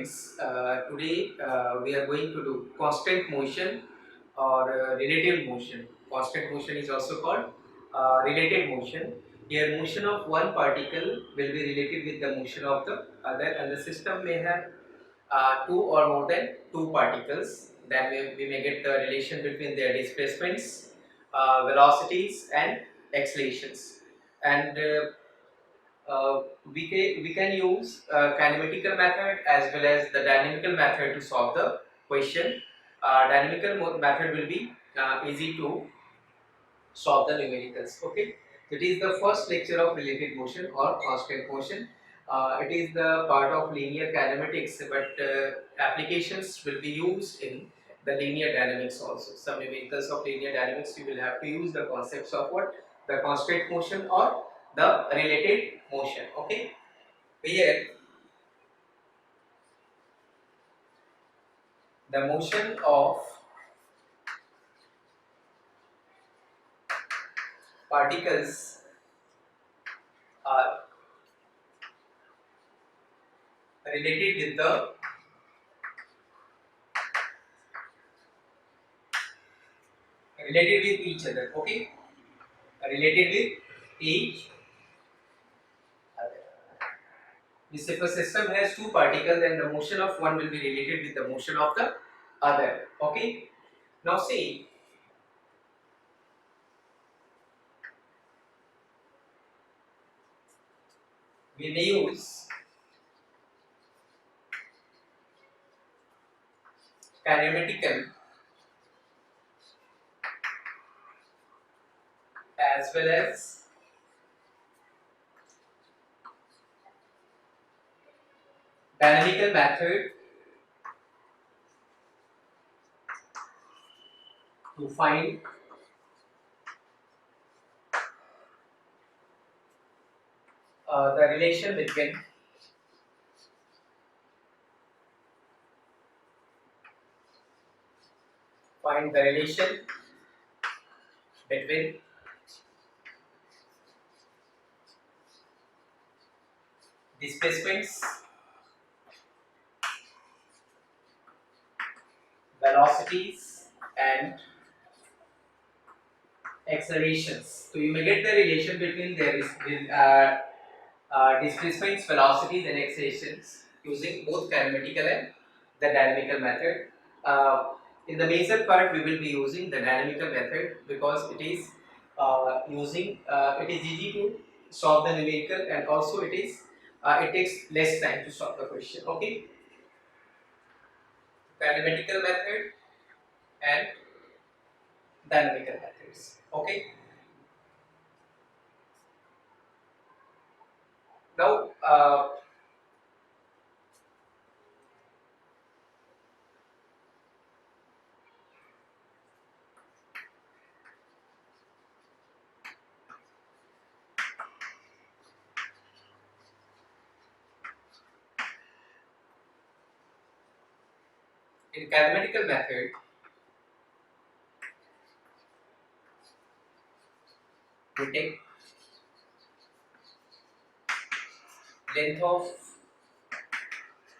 friends, today we are going to do constant motion or relative motion. Constant motion is also called related motion. Here motion of one particle will be related with the motion of the other, and the system may have two or more than two particles. Then we may get the relation between their displacements, velocities and accelerations. And we can use kinematical method as well as the dynamical method to solve the question. Method will be easy to solve the numericals. Okay, it is the first lecture of related motion or constant motion. It is the part of linear kinematics, but applications will be used in the linear dynamics also. Some numericals of linear dynamics you will have to use the concepts of what, the constant motion or the related motion. Okay, here the motion of particles are related with the related with each other. Okay, related with each other. This if a system has two particles, then the motion of one will be related with the motion of the other. Okay. Now see, we may use kinematical as well as dynamical method to find the relation between find the relation between displacements, velocities and accelerations. So you may get the relation between their displacements, velocities and accelerations using both kinematical and the dynamical method. In the major part we will be using the dynamical method because it is it is easy to solve the numerical, and also it takes less time to solve the question. Okay, kinematical method and dynamical methods. Okay, now in kinematical method we take length of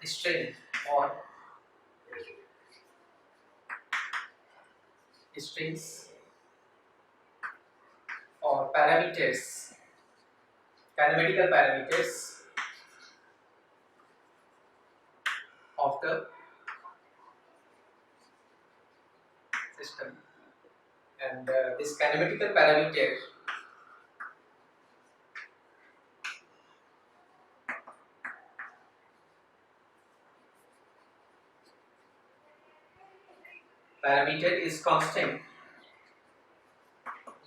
string or strings or parameters, kinematical parameters of the system, and this kinematical parameter is constant.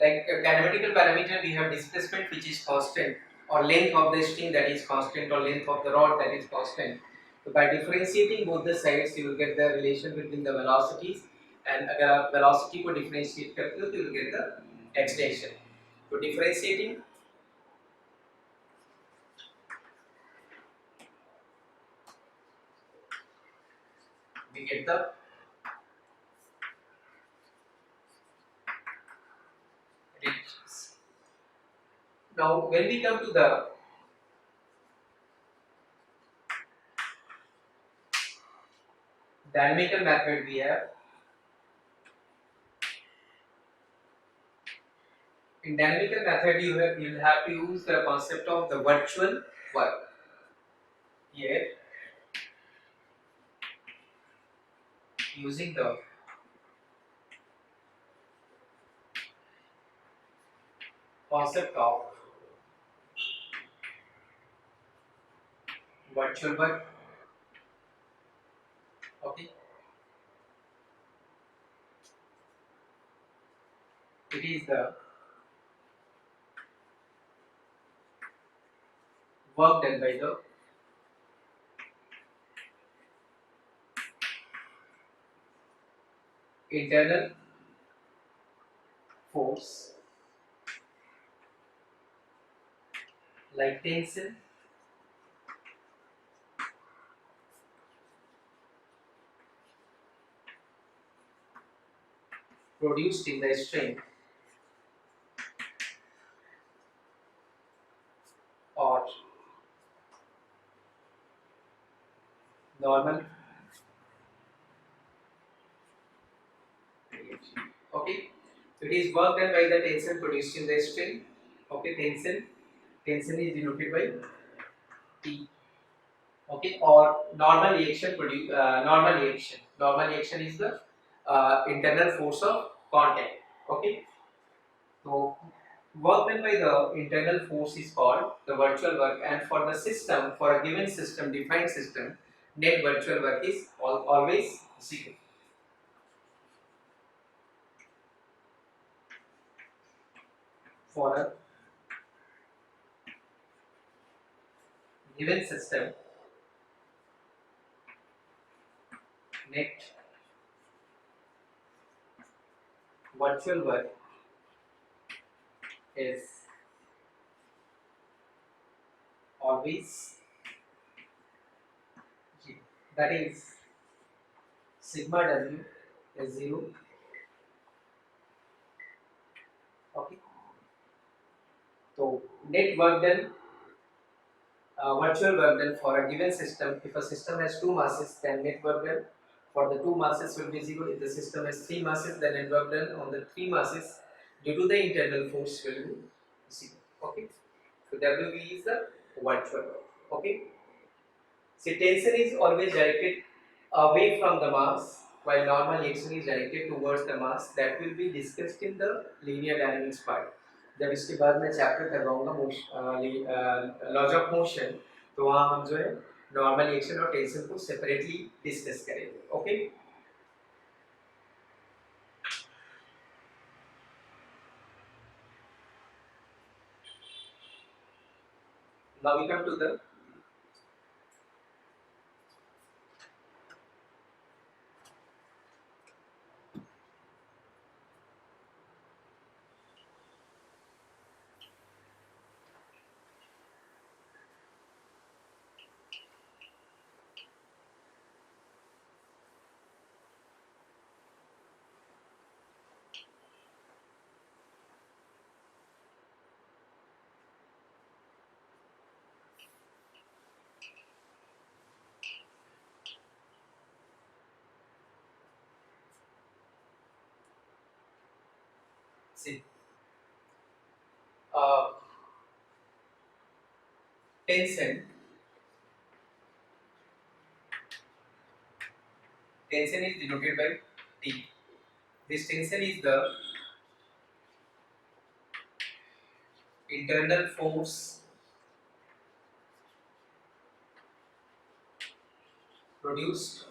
Like a kinematical parameter, we have displacement which is constant, or length of the string that is constant, or length of the rod that is constant. So by differentiating both the sides, you will get the relation between the velocities, and अगर आप velocity को differentiate करते हो, तो you will get the extension. So differentiating, we get the relations. Now when we come to the dynamical method we have. In dynamical method, you'll have to use the concept of the virtual work. Here, using the concept of virtual work. Okay, it is the work done by the internal force like tension, produced in the string, or normal reaction. Okay, it is work done by the tension produced in the string. Okay, tension is denoted by T. Okay, or normal reaction produce normal reaction is the internal force of contact. Okay, so work done by the internal force is called the virtual work, and for the system, for a given system, defined system, net virtual work is always 0. For a given system, net virtual work is always 0. That is sigma w is 0. Okay, so net work done, virtual work done for a given system. If a system has two masses, then net work done for the two masses will be 0. If the system has three masses, then net work done on the three masses due to the internal force will be 0. Okay, so WV is the virtual work. Okay, so tension is always directed away from the mass, while normal action is directed towards the mass. That will be discussed in the linear dynamics part. जब इसके बाद मैं chapter करवाऊंगा laws of motion, तो वहाँ हम जो है नॉर्मल एक्शन और टेंशन को सेपरेटली डिस्कस करेंगे. Okay, now we come to the C tension. Tension is denoted by T. This tension is the internal force produced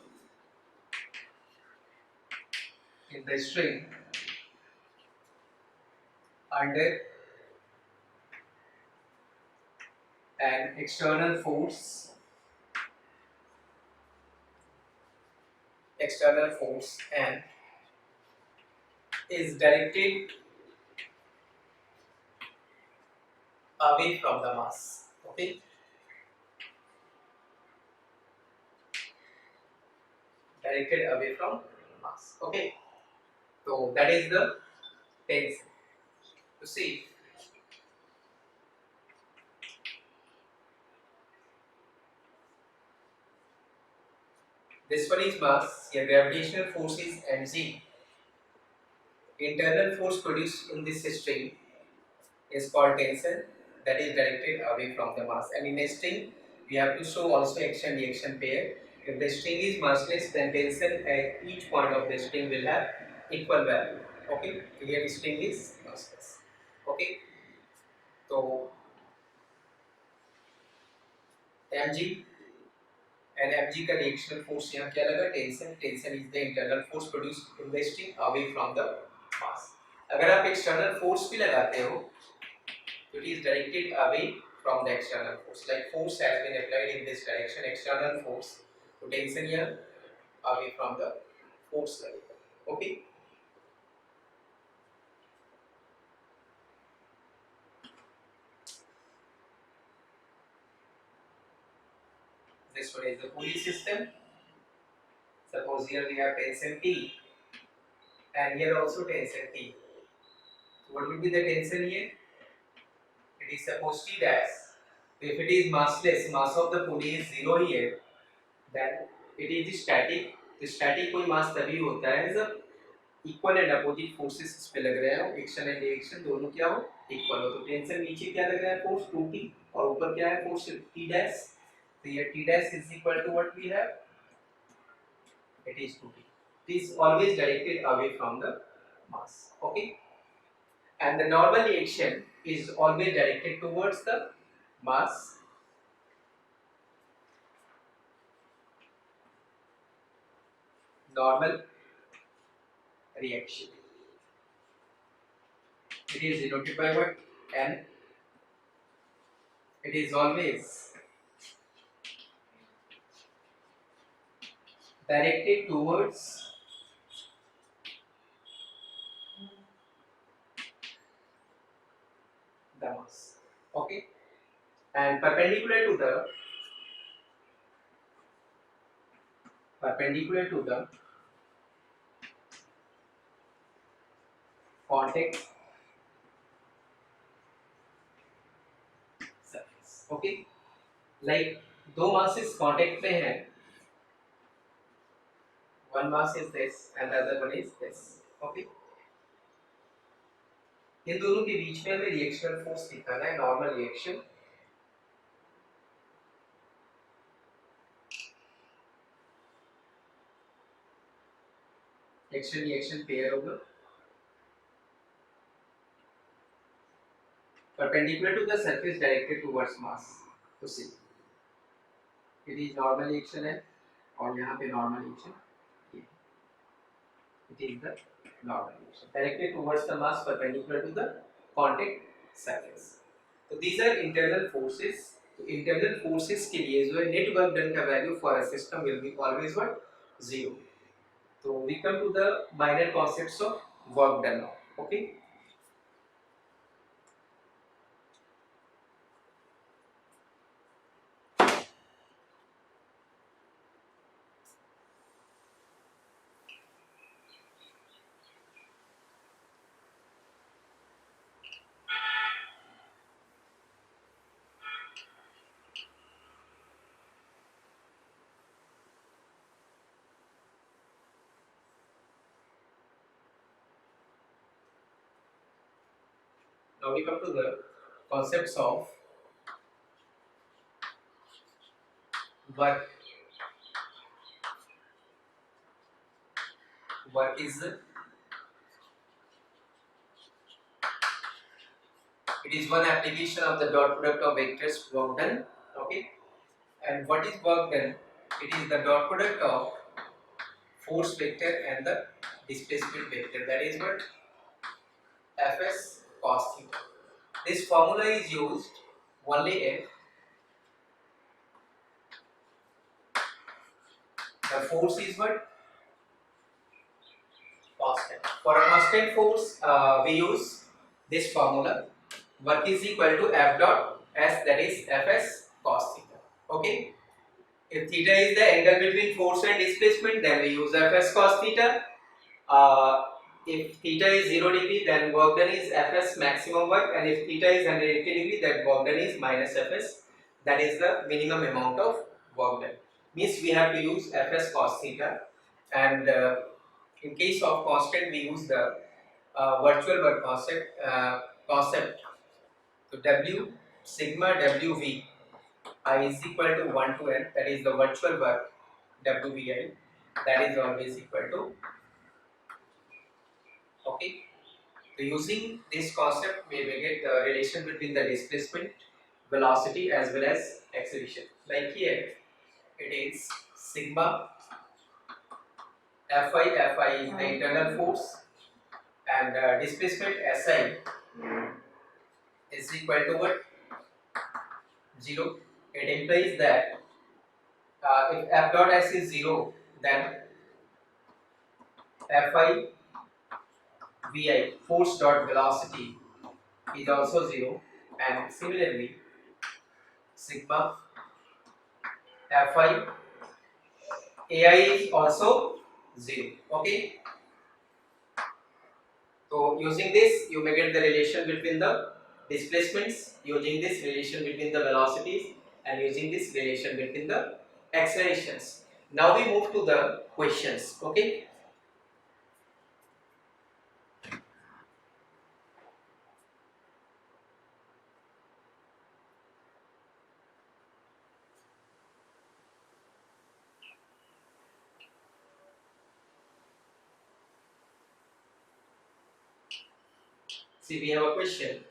in the string under an external force and is directed away from the mass. Okay, directed away from mass. Okay, so that is the tension. You see, This one is mass. Here gravitational force is mg. Internal force produced in this string is called tension, that is directed away from the mass. And in a string, we have to show also action reaction pair. If the string is massless, then tension at each point of the string will have equal value. Okay, here string is massless. Okay, so mg and mg का reactional force यहाँ क्या लगा? Tension. Tension is the internal force produced in the string away from the mass. अगर आप external force भी लगाते हो, it is directed away from the external force. Like force has been applied in this direction, external force. So tension here away from the force level. Okay. This one is the pulley system. Suppose here we have tension T, and here also tension T. So what will be the tension here? It is suppose T dash. If it is massless, mass of the pulley is 0 here, then it is static. तो static कोई mass तभी होता है जब equal and opposite forces इस पे लग रहे हो, एक्शन एंड रिएक्शन दोनों क्या हो? इक्वल हो. तो टेंशन नीचे क्या लग रहा है? फोर्स 2t, और ऊपर क्या है? Force t dash. तो ये t dash is equal to what we have? It is 2t. It is always directed away from the mass. Okay, and the normal reaction is always directed towards the mass. Normal reaction, it is denoted by what? N. It is always directed towards the mass. Okay, and perpendicular to the contact surface. Okay, like दो masses contact पे हैं, one mass is this and the other one is this. Okay, इन दोनों के बीच में हमें reactional force दिखाना है, normal reaction. Action reaction pair होगा perpendicular to the surface directed towards mass. तो सी it is normal reaction है, और यहाँ पे normal reaction, it is the normal reaction directed towards the mass perpendicular to the contact surface. तो these are internal forces. तो internal forces के लिए जो है net work done का value for a system will be always what? 0. तो we come to the minor concepts of work done now. Okay. Now we come to the concepts of work. Work is it is one application of the dot product of vectors work done. Okay, and what is work done? It is the dot product of force vector and the displacement vector. That is what? Fs cos theta. This formula is used only if the force is what? Constant. For a constant force, we use this formula. Work is equal to F dot S, that is Fs cos theta. Okay. If theta is the angle between force and displacement, then we use Fs cos theta. If theta is 0 degree, then work done is Fs maximum work, and if theta is 180 degree, then work done is minus Fs, that is the minimum amount of work done. means we have to use Fs cos theta, and in case of constant we use the virtual work concept. So W sigma Wv I is equal to 1 to n, that is the virtual work Wvi, that is always equal to, okay. So using this concept, we will get the relation between the displacement, velocity as well as acceleration. Like here, it is sigma Fi is the internal force, and displacement Si is equal to what? 0. It implies that if F dot S is 0, then Fi Vi force dot velocity is also 0, and similarly sigma Fi Ai is also 0. Okay. So using this, you may get the relation between the displacements, using this relation between the velocities, and using this relation between the accelerations. Now we move to the questions. Okay. See, we have a question.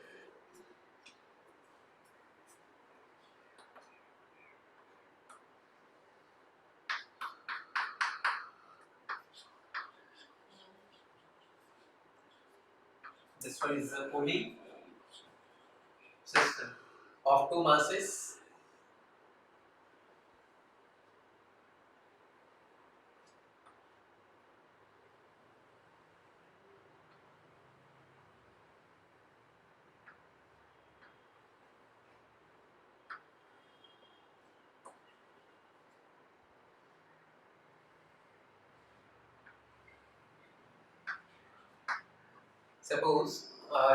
This one is a pulley system of two masses. Suppose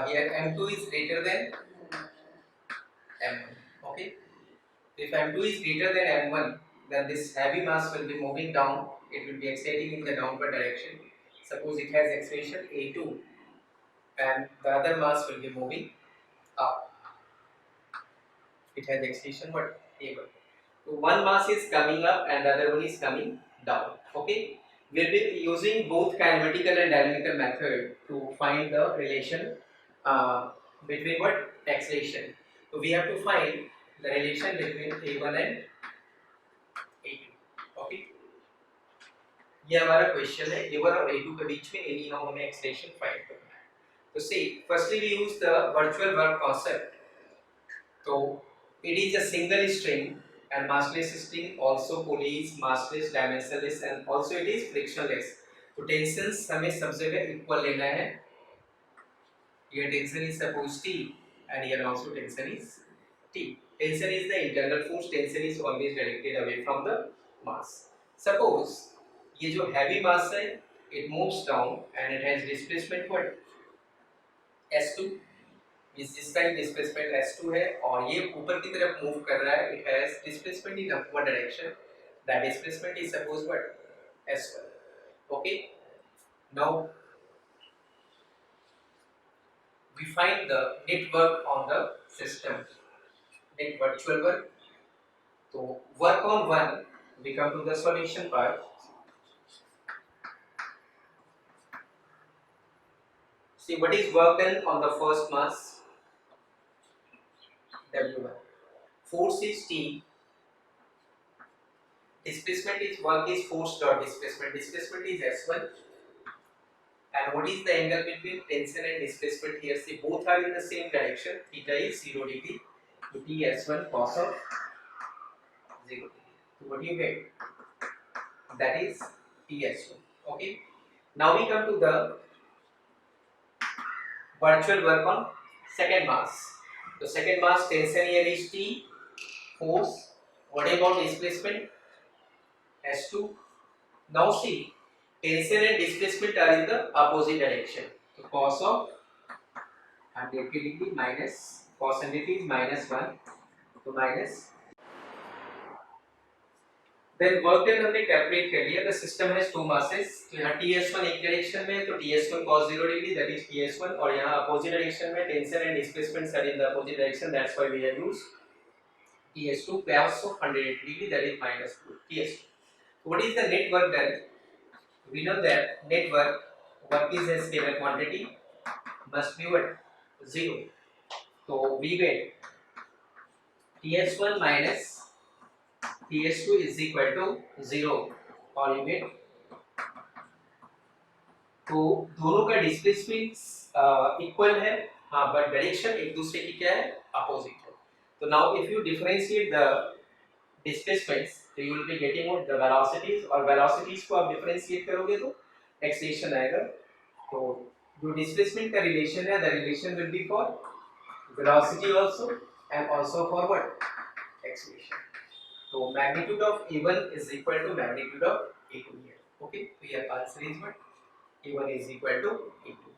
here M2 is greater than M1. Okay. If M2 is greater than M1, then this heavy mass will be moving down. It will be accelerating in the downward direction. Suppose it has acceleration A2, and the other mass will be moving up. It has acceleration what? A1. So one mass is coming up and the other one is coming down. Okay. We'll be using both kinematical and dynamical method to find the relation uh, between what? Acceleration. So we have to find the relation between A1 and A2. Okay. ये हमारा question है A1 और A2 के बीच में any how हमें acceleration find करना है. तो see, firstly we use the virtual work concept. So it is a single string, and massless string also pulleys, massless, dimensionless, and also it is frictionless. तो tensions हमें सब जगह equal लेना है. Here tension is suppose T, and here also tension is T. Tension is the internal force. Tension is always directed away from the mass. Suppose ये जो heavy मास है, it moves down and it has displacement what? S2. इस time displacement S2 है और ये ऊपर की तरफ मूव कर रहा है. It has displacement in upward direction. That displacement is suppose what? S1. Okay. Now we find the net work on the system. Net virtual work. So work on one. We come to the solution part. See what is work done on the first mass? W1. Force is T. Displacement is work is force dot displacement. Displacement is S1. And what is the angle between tension and displacement here? See, both are in the same direction. Theta is 0 degree. So T S1 cos of 0 degree. So what do you get? That is T S1. Okay. Now we come to the virtual work on second mass. The second mass tension here is T. Force. What about displacement? S2. Now see, tension and displacement are in the opposite direction. So cos of 180 degree minus cos 180 is minus 1. So minus then work done हमने calculate कर लिया. The system has two masses. तो यहाँ ts1 एक direction में है तो ts1 cos 0 degree that is ts1, और यहाँ अपोजिट डायरेक्शन में tension and displacement are in the opposite direction, that's why we have used ts2 cos of 180 degree, that is minus 2 ts2. So what is the net work done? We know that net work is a scalar quantity, must be what? 0. So we get ts1 minus ts2 is equal to 0, or you get, तो दोनों का displacement equal है, हाँ, but direction एक दूसरे की क्या है? अपोजिट है. तो now if you differentiate the displacements तो you will be getting what? The velocities, और वेलोसिटीज को आप डिफरेंशिएट करोगे तो एक्सेलेरेशन आएगा. तो जो डिस्प्लेसमेंट का रिलेशन है, the relation will be for velocity also and also for what? Acceleration. तो magnitude of a1 is equal to magnitude of a2 here. Okay, so your answer is what? a1 is equal to a2.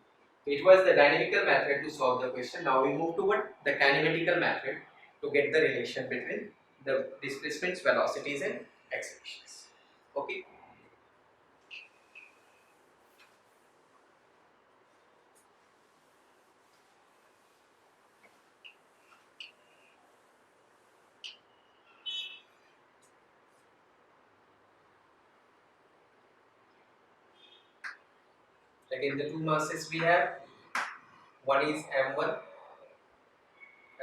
So it was the dynamical method to solve the question. Now we move to what? The kinematical method to get the relation between the displacements, velocities and accelerations. Okay. Again, the two masses we have, one is m1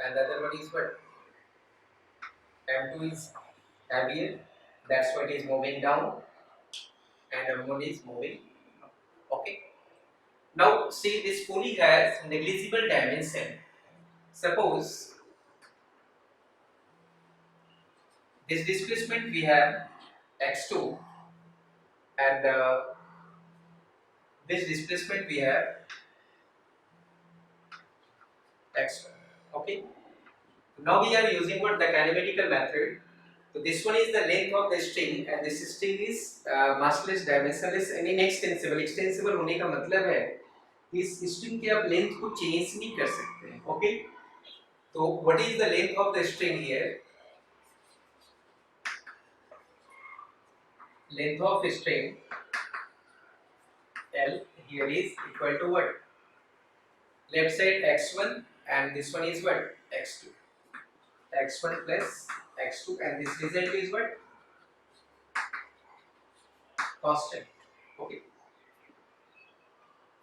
and the other one is what? m2 is heavier, that's why it is moving down, and m1 is moving up. Okay. Now see, this pulley has negligible dimension. Suppose this displacement we have x2 and this displacement we have x1. Okay. Now we are using what? The kinematical method. So this one is the length of the string and this string is massless, dimensionless and inextensible. Extensible होने का मतलब है कि इस string के आप length को change नहीं कर सकते हैं. Okay. So what is the length of the string here? Length of string L here is equal to what? Left side x1 and this one is what? x2. x1 plus x2 and this result is what? Constant. Okay.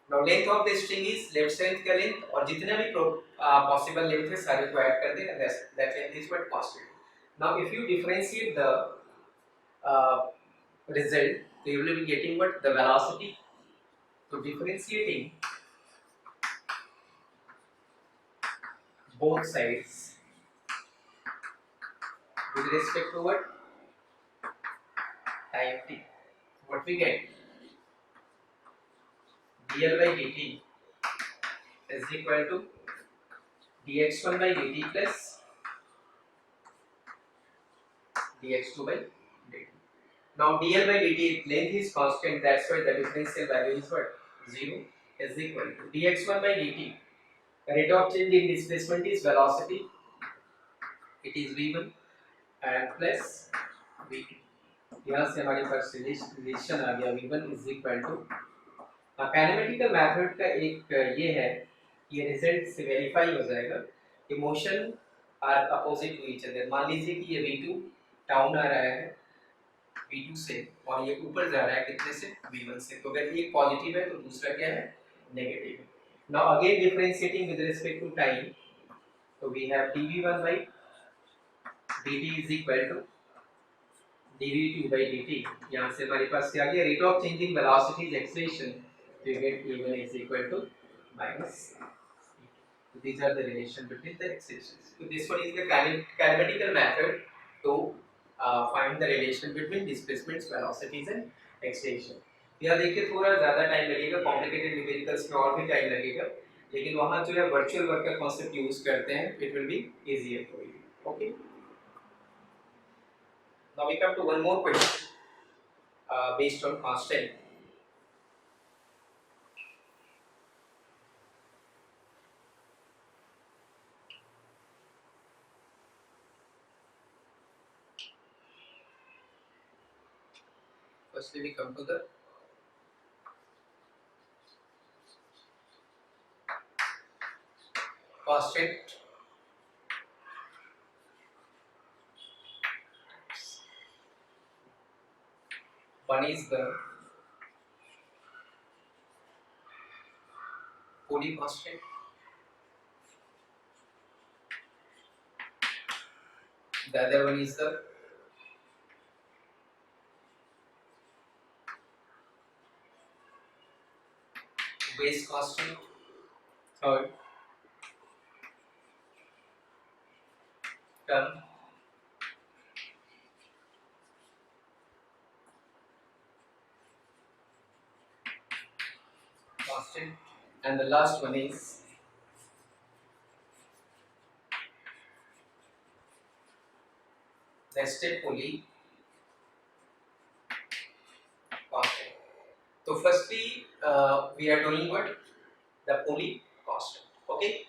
Now length of the string is left side का length और जितने भी possible length है सारे को add कर दे and that length is what? Constant. Now if you differentiate the result, so you will be getting what? The velocity. So differentiating both sides with respect to what? Time t. What we get? dl by dt is equal to dx1 by dt plus dx2 by dt. Now dl by dt length is constant, that's why the differential value is what? 0 is equal to dx1 by dt. Rate of change in displacement is velocity, it is v1 and plus v2. यहाँ से हमारे पास relation आ गया v1 is equal to kinematical method का एक ये है, ये result से वेरीफाई हो जाएगा कि motion are opposite to each other. मान लीजिए कि ये v2 डाउन आ रहा है v2 से और ये ऊपर जा रहा है कितने से? v1 से. तो अगर एक पॉजिटिव है तो दूसरा क्या है? नेगेटिव है. Now again differentiating with respect to time, तो we have dv1 by dt is equal to dv2 by dt. यहाँ से हमारे पास क्या आ गया? Rate of change in velocity is acceleration, so you get a1 is equal to minus e2. So these are the relation between the accelerations. So this one is the kinematical method to find the relation between displacements, velocities and acceleration. यहाँ देखिए थोड़ा ज़्यादा time लगेगा, complicated numericals में और भी time लगेगा, लेकिन वहाँ जो है वर्चुअल वर्क का कॉन्सेप्ट यूज करते हैं, it will be easier for you. Okay. Now we come to one more question based on constant. firstly we come to the constant. One is the Pauli constant. The other one is the base constant. Third term constant, and the last one is nested Pauli constant. So firstly, we are doing what? The Pauli constant. Okay.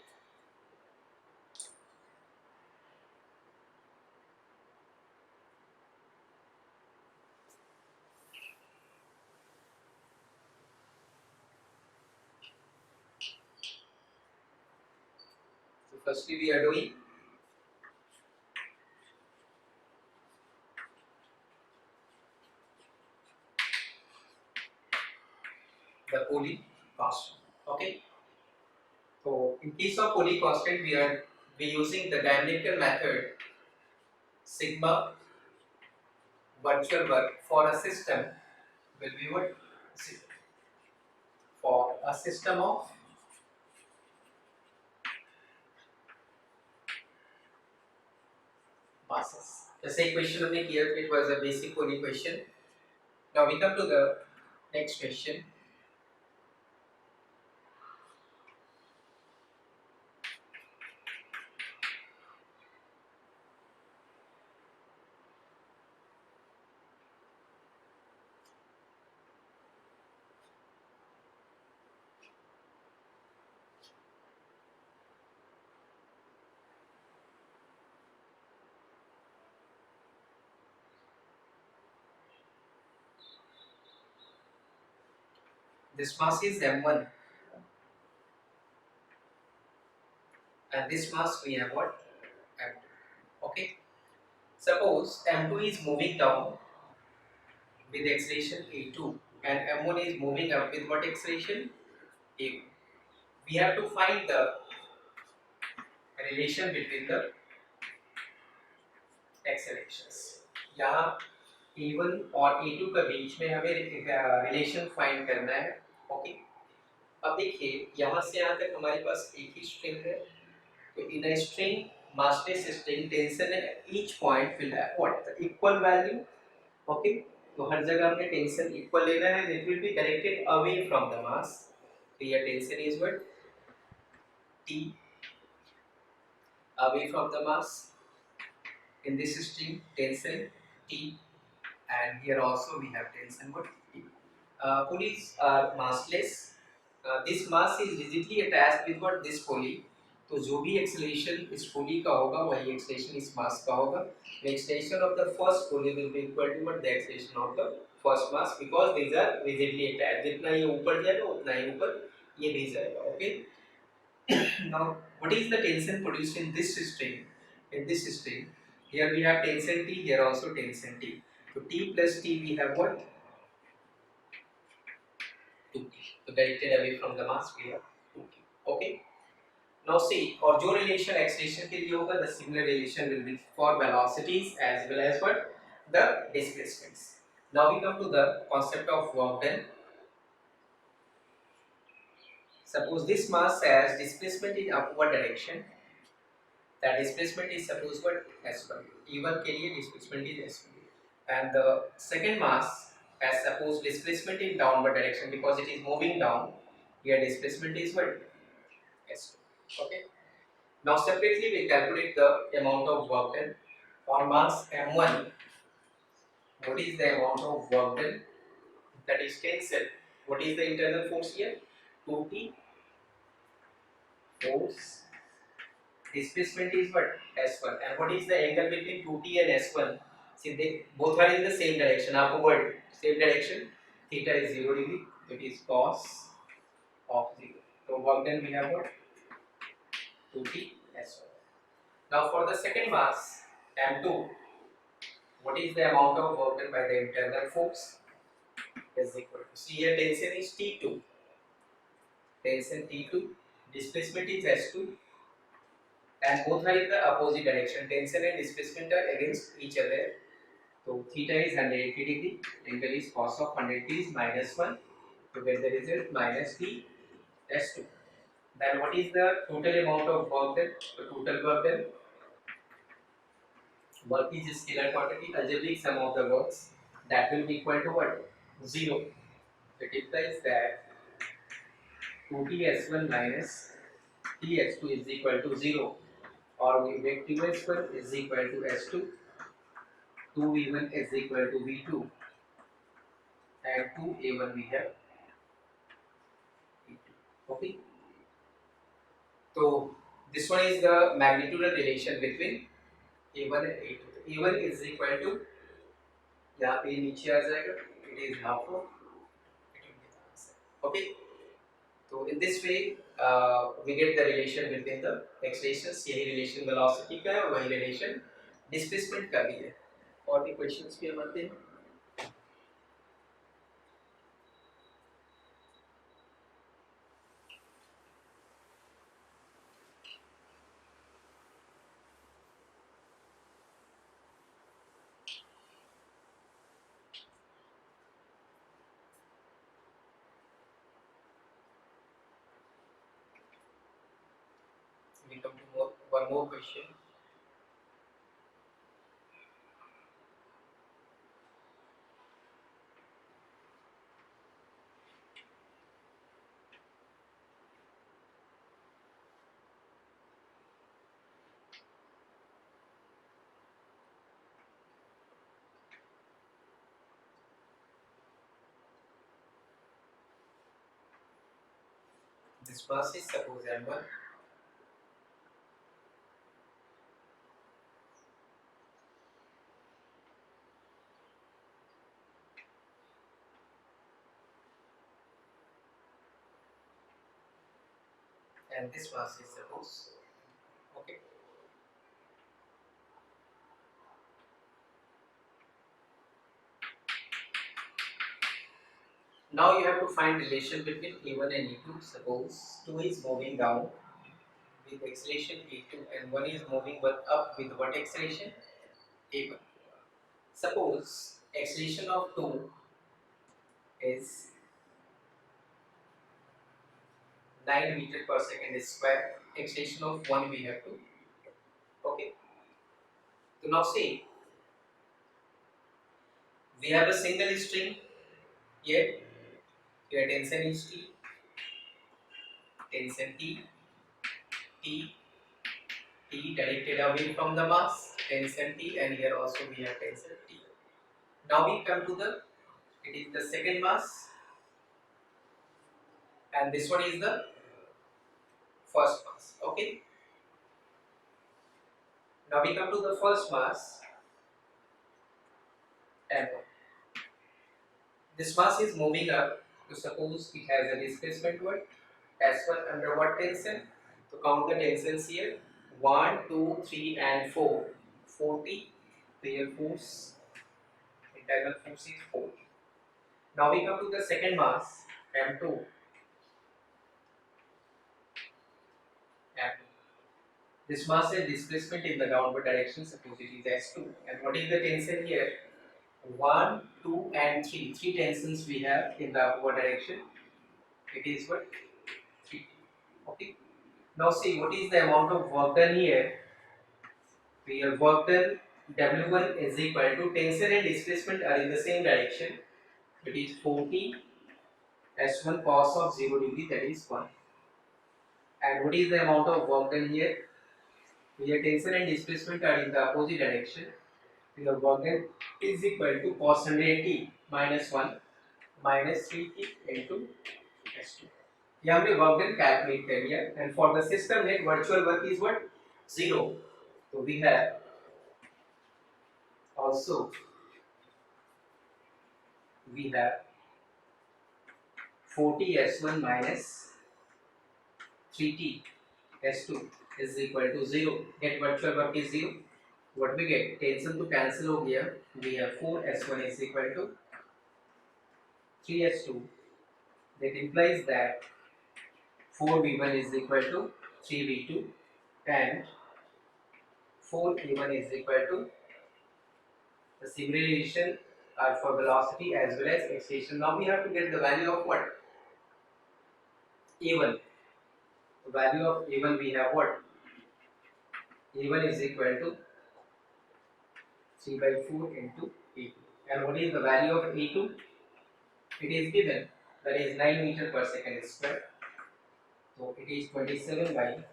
So firstly, we are doing the Pauli constant. Okay. So in case of Pauli constant, we using the dynamical method sigma virtual work for a system will be what? For a system of masses. जैसे equation हमने किया, it was a basic Pauli question. Now we come to the next question. This mass is m1, and this mass we have what? m2. Okay. Suppose m2 is moving down with acceleration a2, and m1 is moving up with what acceleration? a1. We have to find the relation between the accelerations. यहाँ a1 और a2 के बीच में हमें relation find करना है. Okay. अब देखिए यहाँ से यहाँ तक हमारे पास एक ही स्ट्रिंग है. तो in a string, massless string, tension at each point will have what? The equal value. Okay. तो हर जगह हमने टेंशन इक्वल लेना है. It will be directed away from the mass. तो ये tension is what? T away from the mass. In this string, tension T, and here also we have tension what? T. Pulleys are massless. This mass is rigidly attached with what? This pulley. तो जो भी acceleration इस पुली का होगा वही acceleration इस मास का होगा. The extension of the first pulley will be equal to what? The acceleration of the first mass, because these are rigidly attached. जितना ये ऊपर जाएगा उतना ही ऊपर ये भी जाएगा. Okay. Now what is the tension produced in this string? In this string, here we have tension T, here also tension T. So T plus T we have what? 2T. So directed away from the mass we have 2T. Okay. Now see, और जो relation acceleration के लिए होगा, the similar relation will be for velocities as well as what? The displacements. Now we come to the concept of work done. Suppose this mass has displacement in upward direction. That displacement is suppose what? S1. E1 के लिए displacement is S1. And the second mass has suppose displacement in downward direction, because it is moving down. Here displacement is what? S2. Okay. Now separately we calculate the amount of work done. For mass m1, what is the amount of work done? That is tensile. What is the internal force here? 2T force. Displacement is what? S1. And what is the angle between 2T and S1? See, they both are in the same direction, upward, same direction. Theta is 0 degree, it is cos of 0. So work done we have what? 2t s1. Now for the second mass, m2, what is the amount of work done by the internal force? Is equal to, see here tension is T2, tension T2, displacement is S2, and both are in the opposite direction. Tension and displacement are against each other. So theta is 180 degree, angle is cos of 180 is minus 1. To get the result minus t s2. Then what is the total amount of work done? The total work done. Work is a scalar quantity, algebraic sum of the works. That will be equal to what? 0. It implies that 2t s1 minus ts2 is equal to 0, or we make 2s1 is equal to s2, 2v1 is equal to v2, and 2a1 we have e2. Okay, so this one is the magnitudinal relation between a1 and a2. a1 is equal to, यहाँ पे नीचे आ जाएगा, it is half of, okay. So in this way we get the relation between the accelerations. यही relation velocity का है और वही relation displacement का भी है. और भी questions भी हम आते हैं. We come to one more question. This mass is suppose m1, and this mass is suppose, okay. Now you have to find relation between E1 and E2. Suppose 2 is moving down with acceleration E2 and 1 is moving up with what acceleration? A1. Suppose acceleration of 2 is 9 meter per second square. Acceleration of 1 we have to. Okay. So now see, we have a single string here. Here tension is T, tension T directed away from the mass, tension T, and here also we have tension T. Now we come to the, it is the second mass, and this one is the first mass. Okay. Now we come to the first mass, M1. This mass is moving up. So suppose it has a displacement what? S1 under what tension? To count the tensions here, 1, 2, 3, and 4. 40. Real force, internal force is 4. Now we come to the second mass, M2. M2. This mass has displacement in the downward direction, suppose it is S2. And what is the tension here? 1, 2, and 3. 3 tensions we have in the upward direction. It is what? 3. Okay. Now see, what is the amount of work done here? Real work done, W1 is equal to tension and displacement are in the same direction. It is 40 S1 cos of 0 degree, that is 1. And what is the amount of work done here? Here tension and displacement are in the opposite direction. The work done is equal to cos 180 minus 1 minus 3t into S2. यहाँ हमने work done calculate कर लिया, and for the system net virtual work is what? 0. So we have Also, we have 40s1 minus 3t s2 is equal to 0. Get virtual work is 0. What we get? Tension to cancel हो गया. We have 4s1 is equal to 3s2. That implies that 4v1 is equal to 3v2 and 4a1 is equal to the similar relation for velocity as well as acceleration. Now we have to get the value of what? a1. The value of a1 we have what? a1 is equal to 3 by 4 into a2. And what is the value of a2? It is given, that is 9 meter per second square. So it is 27 by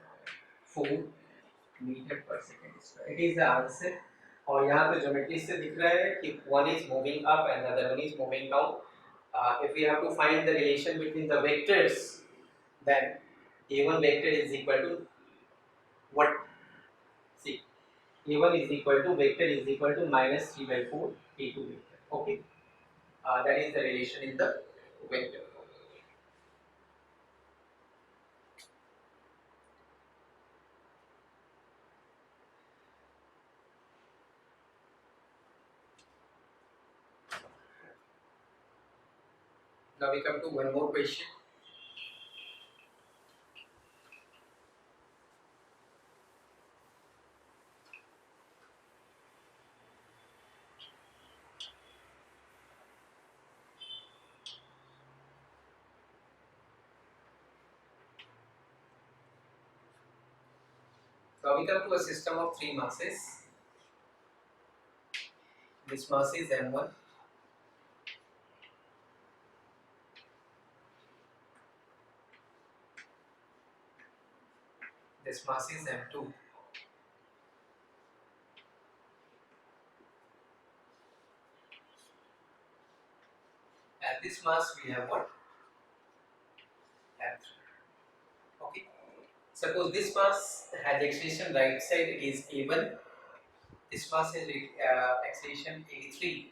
4 metre पर second square. It is the answer. और यहाँ पे geometry से दिख रहा है कि one is moving up and other one is moving down. If we have to find the relation between the vectors, then a1 vector is equal to what? See, a1 is equal to vector is equal to minus 3 by 4 a2 vector. Okay, that is the relation in the vector. Now we come to one more question. Now we come to a system of three masses. This mass is m1. This mass is m2. And this mass we have what? M3. Okay. Suppose this mass has acceleration right side is a1. This mass has acceleration a3,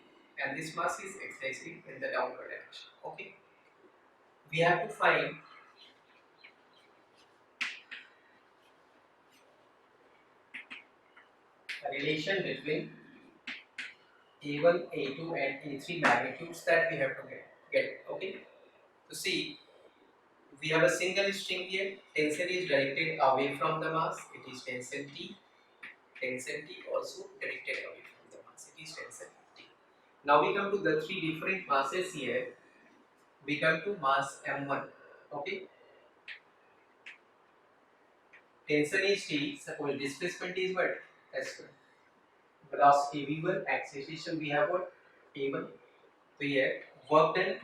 and this mass is acceleration in the downward direction. Okay. We have to find a relation between a1, a2, and a3 magnitudes that we have to get. Okay. To see, we have a single string here. Tensor is directed away from the mass. It is tensor T. Tensor T also directed away from the mass. It is tensor T. Now we come to the three different masses here. We come to mass m1. Okay. Tensor is T. Suppose displacement is what? S1. Velocity v1. Acceleration we have what? a1. So here work done.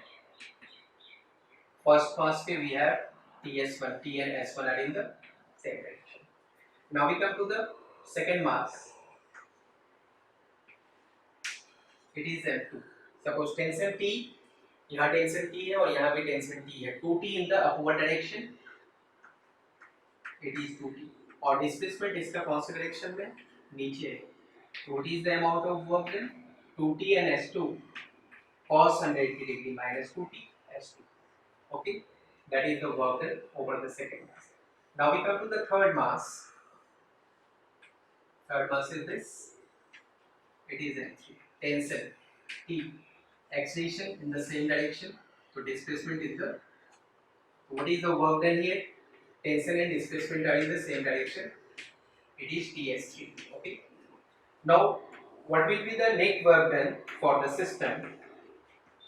First mass we have Ts1. T and S1 are in the same direction. Now we come to the second mass. It is m2. Suppose tensor T. यहाँ tension T है और यहाँ भी tension T है. 2T in the upward direction. It is 2T. और displacement इसका कौन से डायरेक्शन में? नीचे है. So what is the amount of work done? 2T and S2 cos 180 degree minus 2T S2. Okay, that is the work done over the second mass. Now we come to the third mass. Third mass is this. It is M3. Tensor T. Acceleration in the same direction. So displacement is the. What is the work done here? Tension and displacement are in the same direction. It is Ts3. Okay. Now, what will be the net work done for the system?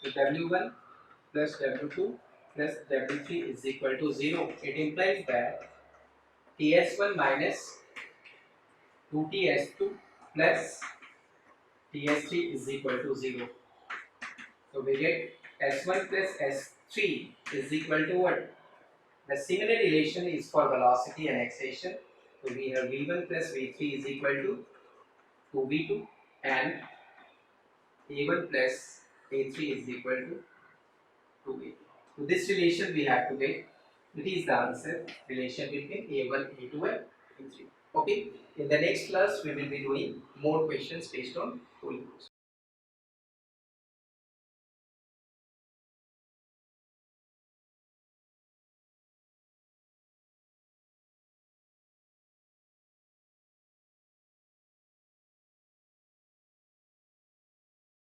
So W1 plus W2 plus W3 is equal to 0. It implies that Ts1 minus 2Ts2 plus Ts3 is equal to 0. So we get S1 plus S3 is equal to what? The similar relation is for velocity and acceleration. So we have v1 plus v3 is equal to 2v2 and a1 plus a3 is equal to 2a. So this relation we have to get. It is the answer, relation between a1, a2 and a3. Okay. In the next class we will be doing more questions based on